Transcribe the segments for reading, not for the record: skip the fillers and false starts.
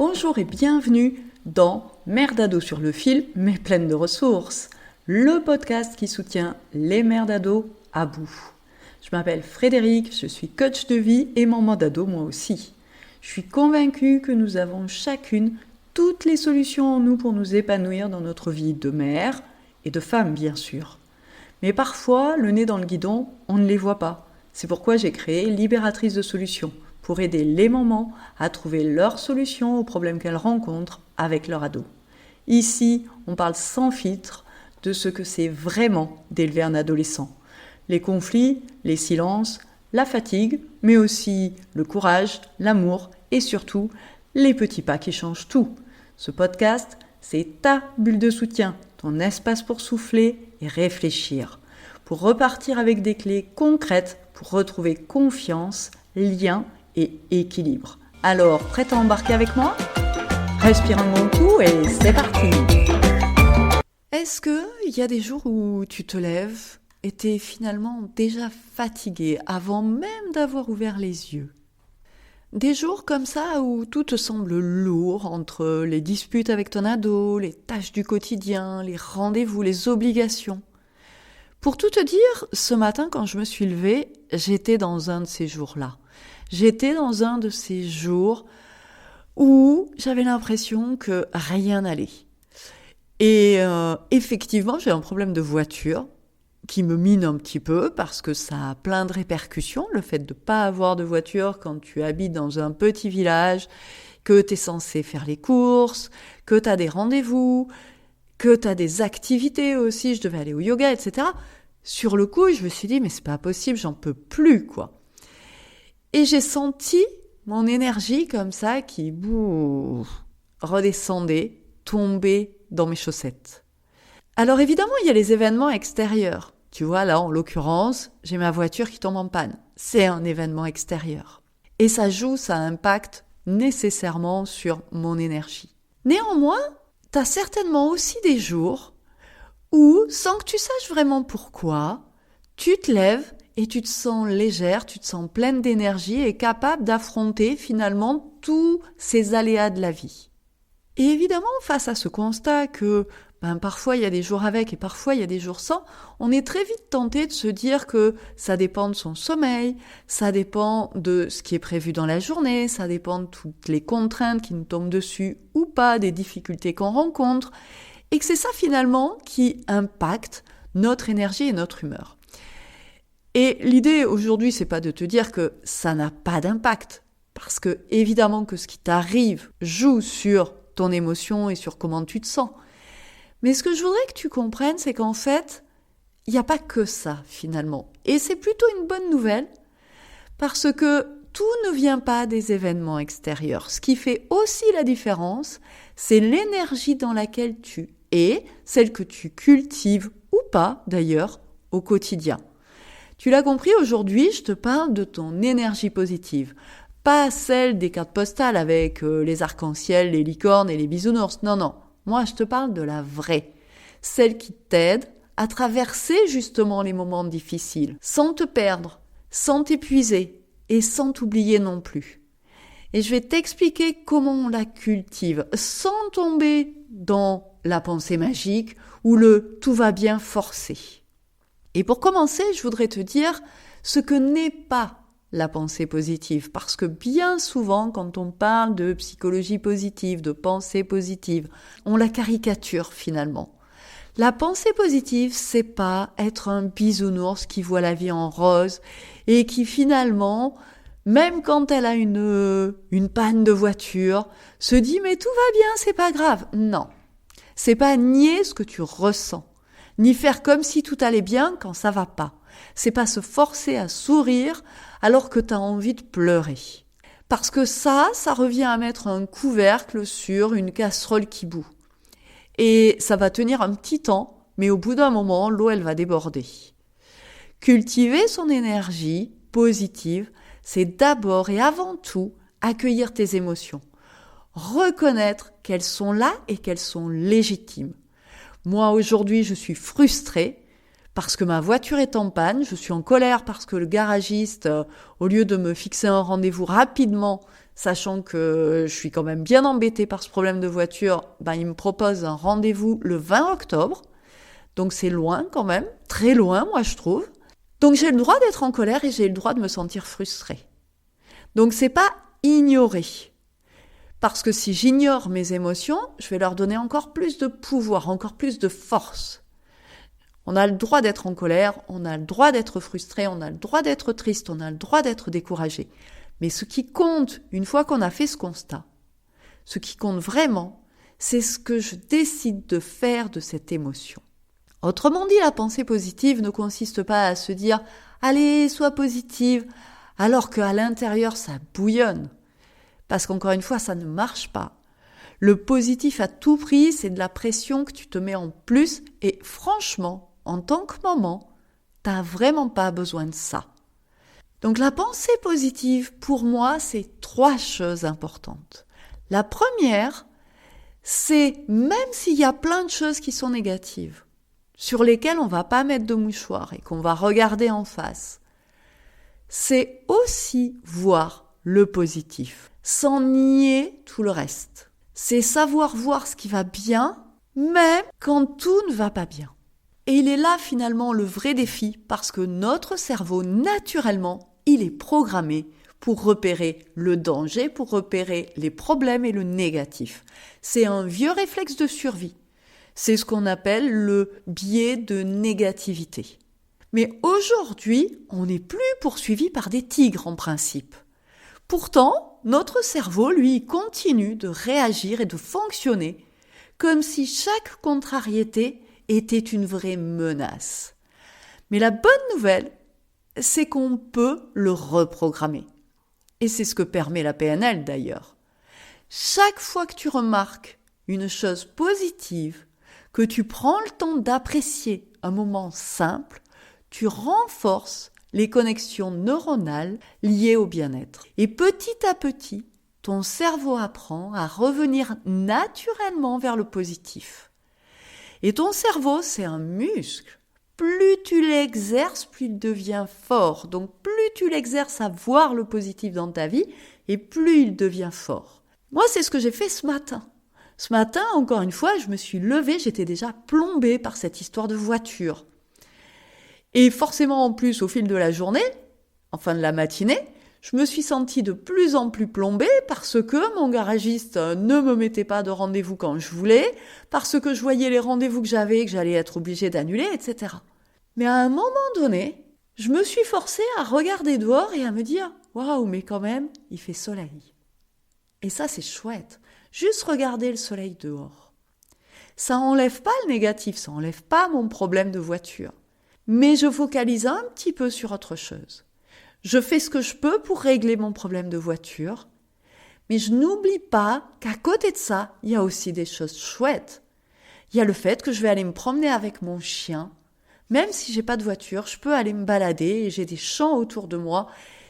Bonjour et bienvenue dans Mère d'ado sur le fil, mais pleine de ressources, le podcast qui soutient les mères d'ado à bout. Je m'appelle Frédéric, je suis coach de vie et maman d'ado moi aussi. Je suis convaincue que nous avons chacune toutes les solutions en nous pour nous épanouir dans notre vie de mère et de femme bien sûr. Mais parfois, le nez dans le guidon, on ne les voit pas. C'est pourquoi j'ai créé Libératrice de solutions, pour aider les mamans à trouver leurs solutions aux problèmes qu'elles rencontrent avec leur ado. Ici, on parle sans filtre de ce que c'est vraiment d'élever un adolescent. Les conflits, les silences, la fatigue, mais aussi le courage, l'amour et surtout les petits pas qui changent tout. Ce podcast, c'est ta bulle de soutien, ton espace pour souffler et réfléchir, pour repartir avec des clés concrètes pour retrouver confiance, lien et équilibre. Alors, prête à embarquer avec moi ? Respire un bon coup et c'est parti ! Est-ce qu'il y a des jours où tu te lèves et t'es finalement déjà fatigué avant même d'avoir ouvert les yeux ? Des jours comme ça où tout te semble lourd entre les disputes avec ton ado, les tâches du quotidien, les rendez-vous, les obligations. Pour tout te dire, ce matin quand je me suis levée, j'étais dans un de ces jours-là. J'étais dans un de ces jours où j'avais l'impression que rien n'allait. Et effectivement, j'ai un problème de voiture qui me mine un petit peu parce que ça a plein de répercussions. Le fait de ne pas avoir de voiture quand tu habites dans un petit village, que tu es censé faire les courses, que tu as des rendez-vous, que tu as des activités aussi, je devais aller au yoga, etc. Sur le coup, je me suis dit, mais c'est pas possible, j'en peux plus, quoi. Et j'ai senti mon énergie comme ça qui redescendait, tombait dans mes chaussettes. Alors évidemment, il y a les événements extérieurs. Tu vois, là, en l'occurrence, j'ai ma voiture qui tombe en panne. C'est un événement extérieur. Et ça impacte nécessairement sur mon énergie. Néanmoins, tu as certainement aussi des jours où, sans que tu saches vraiment pourquoi, tu te lèves et tu te sens légère, tu te sens pleine d'énergie et capable d'affronter finalement tous ces aléas de la vie. Et évidemment, face à ce constat que parfois il y a des jours avec et parfois il y a des jours sans, on est très vite tenté de se dire que ça dépend de son sommeil, ça dépend de ce qui est prévu dans la journée, ça dépend de toutes les contraintes qui nous tombent dessus ou pas, des difficultés qu'on rencontre, et que c'est ça finalement qui impacte notre énergie et notre humeur. Et l'idée aujourd'hui, c'est pas de te dire que ça n'a pas d'impact, parce que évidemment que ce qui t'arrive joue sur ton émotion et sur comment tu te sens. Mais ce que je voudrais que tu comprennes, c'est qu'en fait, il n'y a pas que ça finalement. Et c'est plutôt une bonne nouvelle, parce que tout ne vient pas des événements extérieurs. Ce qui fait aussi la différence, c'est l'énergie dans laquelle tu es, celle que tu cultives ou pas d'ailleurs au quotidien. Tu l'as compris, aujourd'hui, je te parle de ton énergie positive. Pas celle des cartes postales avec les arcs-en-ciel, les licornes et les bisounours. Non. Moi, je te parle de la vraie. Celle qui t'aide à traverser justement les moments difficiles, sans te perdre, sans t'épuiser et sans t'oublier non plus. Et je vais t'expliquer comment on la cultive, sans tomber dans la pensée magique ou le « tout va bien » forcé. Et pour commencer, je voudrais te dire ce que n'est pas la pensée positive, parce que bien souvent, quand on parle de psychologie positive, de pensée positive, on la caricature finalement. La pensée positive, c'est pas être un bisounours qui voit la vie en rose et qui finalement, même quand elle a une panne de voiture, se dit « mais tout va bien, c'est pas grave ». Non, c'est pas nier ce que tu ressens, ni faire comme si tout allait bien quand ça va pas. C'est pas se forcer à sourire alors que tu as envie de pleurer. Parce que ça revient à mettre un couvercle sur une casserole qui bout. Et ça va tenir un petit temps, mais au bout d'un moment, l'eau, elle va déborder. Cultiver son énergie positive, c'est d'abord et avant tout accueillir tes émotions. Reconnaître qu'elles sont là et qu'elles sont légitimes. Moi, aujourd'hui, je suis frustrée parce que ma voiture est en panne, je suis en colère parce que le garagiste, au lieu de me fixer un rendez-vous rapidement, sachant que je suis quand même bien embêtée par ce problème de voiture, il me propose un rendez-vous le 20 octobre. Donc c'est loin quand même, très loin moi je trouve. Donc j'ai le droit d'être en colère et j'ai le droit de me sentir frustrée. Donc c'est pas ignorer. Parce que si j'ignore mes émotions, je vais leur donner encore plus de pouvoir, encore plus de force. On a le droit d'être en colère, on a le droit d'être frustré, on a le droit d'être triste, on a le droit d'être découragé. Mais ce qui compte, une fois qu'on a fait ce constat, ce qui compte vraiment, c'est ce que je décide de faire de cette émotion. Autrement dit, la pensée positive ne consiste pas à se dire « Allez, sois positive », alors qu'à l'intérieur, ça bouillonne. Parce qu'encore une fois, ça ne marche pas. Le positif à tout prix, c'est de la pression que tu te mets en plus et franchement, en tant que maman, t'as vraiment pas besoin de ça. Donc la pensée positive, pour moi, c'est 3 choses importantes. La première, c'est même s'il y a plein de choses qui sont négatives, sur lesquelles on va pas mettre de mouchoir et qu'on va regarder en face, c'est aussi voir le positif, sans nier tout le reste. C'est savoir voir ce qui va bien, même quand tout ne va pas bien. Et il est là finalement le vrai défi, parce que notre cerveau, naturellement, il est programmé pour repérer le danger, pour repérer les problèmes et le négatif. C'est un vieux réflexe de survie. C'est ce qu'on appelle le biais de négativité. Mais aujourd'hui, on n'est plus poursuivi par des tigres en principe. Pourtant, notre cerveau, lui, continue de réagir et de fonctionner comme si chaque contrariété était une vraie menace. Mais la bonne nouvelle, c'est qu'on peut le reprogrammer. Et c'est ce que permet la PNL d'ailleurs. Chaque fois que tu remarques une chose positive, que tu prends le temps d'apprécier un moment simple, tu renforces les connexions neuronales liées au bien-être. Et petit à petit, ton cerveau apprend à revenir naturellement vers le positif. Et ton cerveau, c'est un muscle. Plus tu l'exerces, plus il devient fort. Donc plus tu l'exerces à voir le positif dans ta vie, et plus il devient fort. Moi, c'est ce que j'ai fait ce matin. Ce matin, encore une fois, je me suis levée, j'étais déjà plombée par cette histoire de voiture. Et forcément, en plus, au fil de la journée, enfin de la matinée, je me suis sentie de plus en plus plombée parce que mon garagiste ne me mettait pas de rendez-vous quand je voulais, parce que je voyais les rendez-vous que j'avais et que j'allais être obligée d'annuler, etc. Mais à un moment donné, je me suis forcée à regarder dehors et à me dire « Waouh, mais quand même, il fait soleil ». Et ça, c'est chouette. Juste regarder le soleil dehors. Ça enlève pas le négatif, ça enlève pas mon problème de voiture. Mais je focalise un petit peu sur autre chose. Je fais ce que je peux pour régler mon problème de voiture, mais je n'oublie pas qu'à côté de ça, il y a aussi des choses chouettes. Il y a le fait que je vais aller me promener avec mon chien. Même si j'ai pas de voiture, je peux aller me balader et j'ai des champs autour de moi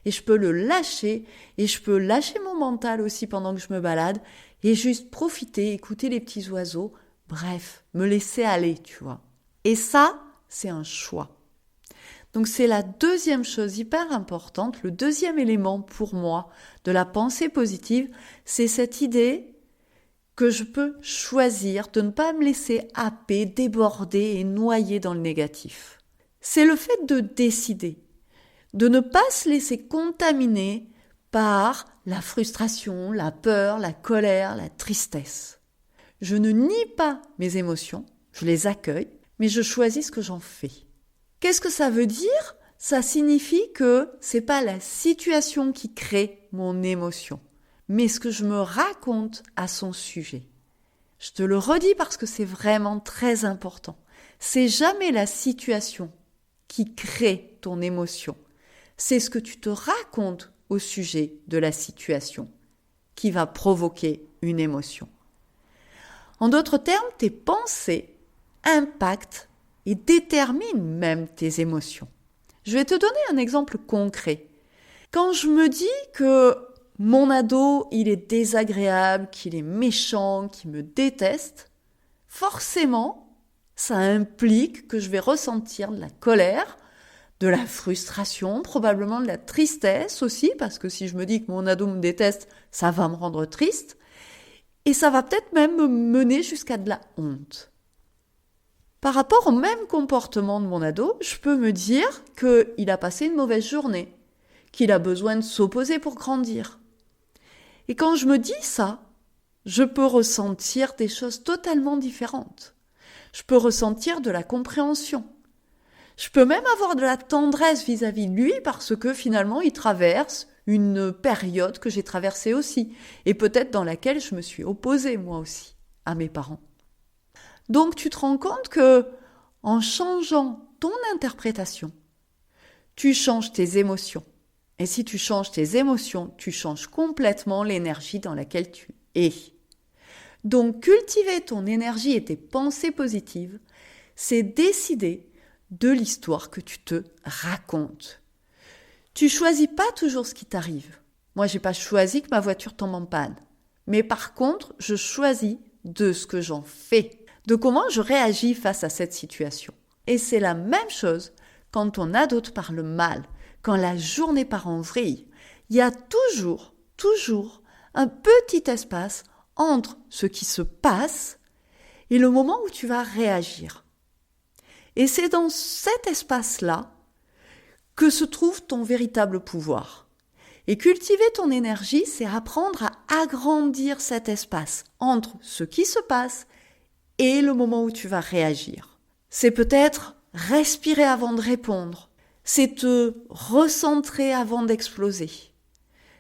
et je peux le lâcher et je peux lâcher mon mental aussi pendant que je me balade et juste profiter, écouter les petits oiseaux, bref, me laisser aller, tu vois. Et ça, c'est un choix. Donc c'est la deuxième chose hyper importante, le deuxième élément pour moi de la pensée positive, c'est cette idée que je peux choisir de ne pas me laisser happer, déborder et noyer dans le négatif. C'est le fait de décider, de ne pas se laisser contaminer par la frustration, la peur, la colère, la tristesse. Je ne nie pas mes émotions, je les accueille, mais je choisis ce que j'en fais. Qu'est-ce que ça veut dire ? Ça signifie que c'est pas la situation qui crée mon émotion, mais ce que je me raconte à son sujet. Je te le redis parce que c'est vraiment très important. C'est jamais la situation qui crée ton émotion. C'est ce que tu te racontes au sujet de la situation qui va provoquer une émotion. En d'autres termes, tes pensées impactent et déterminent même tes émotions. Je vais te donner un exemple concret. Quand je me dis que mon ado, il est désagréable, qu'il est méchant, qu'il me déteste, forcément, Ça implique que je vais ressentir de la colère, de la frustration, probablement de la tristesse aussi, parce que si je me dis que mon ado me déteste, ça va me rendre triste. Et ça va peut-être même me mener jusqu'à de la honte. Par rapport au même comportement de mon ado, je peux me dire qu'il a passé une mauvaise journée, qu'il a besoin de s'opposer pour grandir. Et quand je me dis ça, je peux ressentir des choses totalement différentes. Je peux ressentir de la compréhension. Je peux même avoir de la tendresse vis-à-vis de lui parce que finalement il traverse une période que j'ai traversée aussi et peut-être dans laquelle je me suis opposée moi aussi à mes parents. Donc tu te rends compte que en changeant ton interprétation, tu changes tes émotions. Et si tu changes tes émotions, tu changes complètement l'énergie dans laquelle tu es. Donc cultiver ton énergie et tes pensées positives, c'est décider de l'histoire que tu te racontes. Tu choisis pas toujours ce qui t'arrive. Moi, j'ai pas choisi que ma voiture tombe en panne. Mais par contre, je choisis de ce que j'en fais, de comment je réagis face à cette situation. Et c'est la même chose quand ton ado te parle mal, quand la journée part en vrille. Il y a toujours un petit espace entre ce qui se passe et le moment où tu vas réagir. Et c'est dans cet espace-là que se trouve ton véritable pouvoir. Et cultiver ton énergie, c'est apprendre à agrandir cet espace entre ce qui se passe et le moment où tu vas réagir. C'est peut-être respirer avant de répondre. C'est te recentrer avant d'exploser.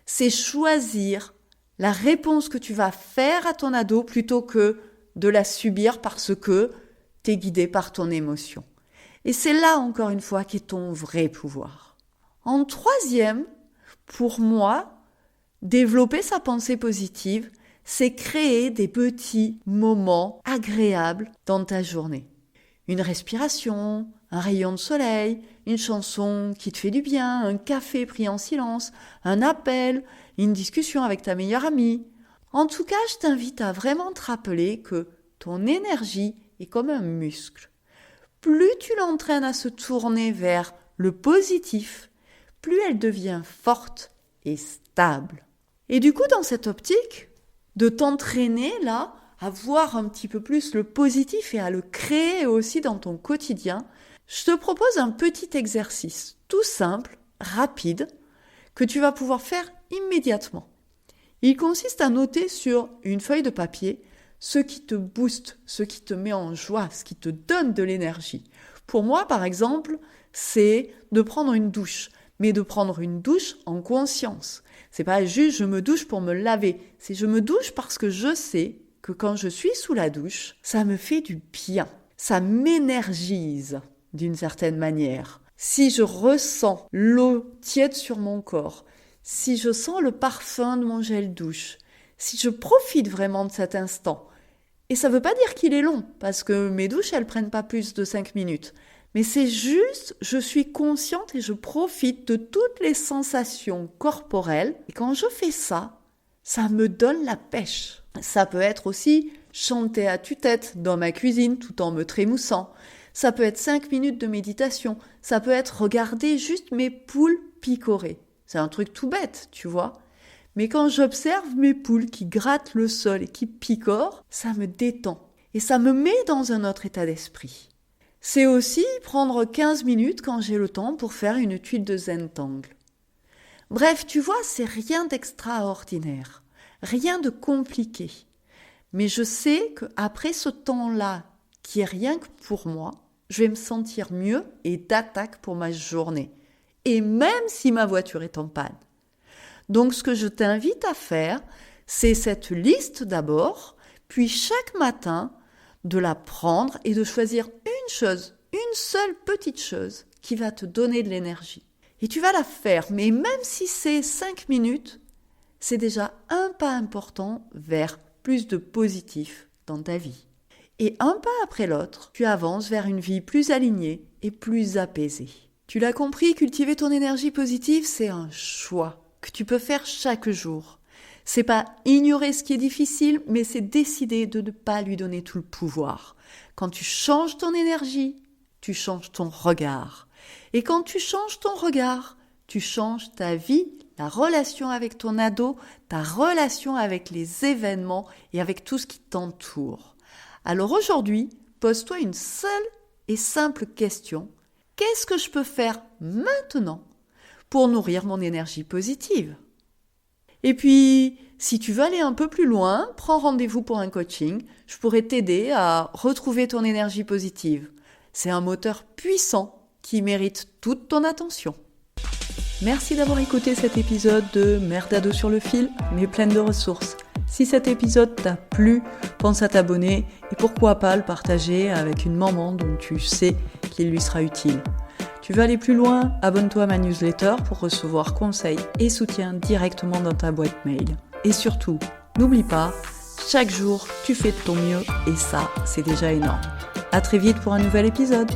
C'est choisir la réponse que tu vas faire à ton ado plutôt que de la subir parce que tu es guidé par ton émotion. Et c'est là, encore une fois, qu'est ton vrai pouvoir. En troisième, pour moi, développer sa pensée positive, c'est créer des petits moments agréables dans ta journée. Une respiration, un rayon de soleil, une chanson qui te fait du bien, un café pris en silence, un appel, une discussion avec ta meilleure amie. En tout cas, je t'invite à vraiment te rappeler que ton énergie est comme un muscle. Plus tu l'entraînes à se tourner vers le positif, plus elle devient forte et stable. Et du coup, dans cette optique, de t'entraîner là, à voir un petit peu plus le positif et à le créer aussi dans ton quotidien, je te propose un petit exercice tout simple, rapide, que tu vas pouvoir faire immédiatement. Il consiste à noter sur une feuille de papier ce qui te booste, ce qui te met en joie, ce qui te donne de l'énergie. Pour moi, par exemple, c'est de prendre une douche, mais de prendre une douche en conscience. C'est pas juste je me douche pour me laver, c'est je me douche parce que je sais que quand je suis sous la douche, ça me fait du bien, ça m'énergise d'une certaine manière. Si je ressens l'eau tiède sur mon corps, si je sens le parfum de mon gel douche, si je profite vraiment de cet instant, et ça ne veut pas dire qu'il est long, parce que mes douches, elles prennent pas plus de 5 minutes. Mais c'est juste, je suis consciente et je profite de toutes les sensations corporelles. Et quand je fais ça, ça me donne la pêche. Ça peut être aussi chanter à tue-tête dans ma cuisine tout en me trémoussant. Ça peut être 5 minutes de méditation. Ça peut être regarder juste mes poules picorer. C'est un truc tout bête, tu vois. Mais quand j'observe mes poules qui grattent le sol et qui picorent, ça me détend. Et ça me met dans un autre état d'esprit. C'est aussi prendre 15 minutes quand j'ai le temps pour faire une tuile de Zentangle. Bref, tu vois, c'est rien d'extraordinaire, rien de compliqué. Mais je sais qu'après ce temps-là, qui est rien que pour moi, je vais me sentir mieux et d'attaque pour ma journée. Et même si ma voiture est en panne. Donc ce que je t'invite à faire, c'est cette liste d'abord, puis chaque matin, de la prendre et de choisir une chose, une seule petite chose qui va te donner de l'énergie. Et tu vas la faire, mais même si c'est 5 minutes, c'est déjà un pas important vers plus de positif dans ta vie. Et un pas après l'autre, tu avances vers une vie plus alignée et plus apaisée. Tu l'as compris, cultiver ton énergie positive, c'est un choix que tu peux faire chaque jour. C'est pas ignorer ce qui est difficile, mais c'est décider de ne pas lui donner tout le pouvoir. Quand tu changes ton énergie, tu changes ton regard. Et quand tu changes ton regard, tu changes ta vie, ta relation avec ton ado, ta relation avec les événements et avec tout ce qui t'entoure. Alors aujourd'hui, pose-toi une seule et simple question. Qu'est-ce que je peux faire maintenant pour nourrir mon énergie positive ? Et puis, si tu veux aller un peu plus loin, prends rendez-vous pour un coaching. Je pourrais t'aider à retrouver ton énergie positive. C'est un moteur puissant qui mérite toute ton attention. Merci d'avoir écouté cet épisode de Mère d'ado sur le fil, mais pleine de ressources. Si cet épisode t'a plu, pense à t'abonner et pourquoi pas le partager avec une maman dont tu sais qu'il lui sera utile. Tu veux aller plus loin ? Abonne-toi à ma newsletter pour recevoir conseils et soutien directement dans ta boîte mail. Et surtout, n'oublie pas, chaque jour, tu fais de ton mieux et ça, c'est déjà énorme. À très vite pour un nouvel épisode.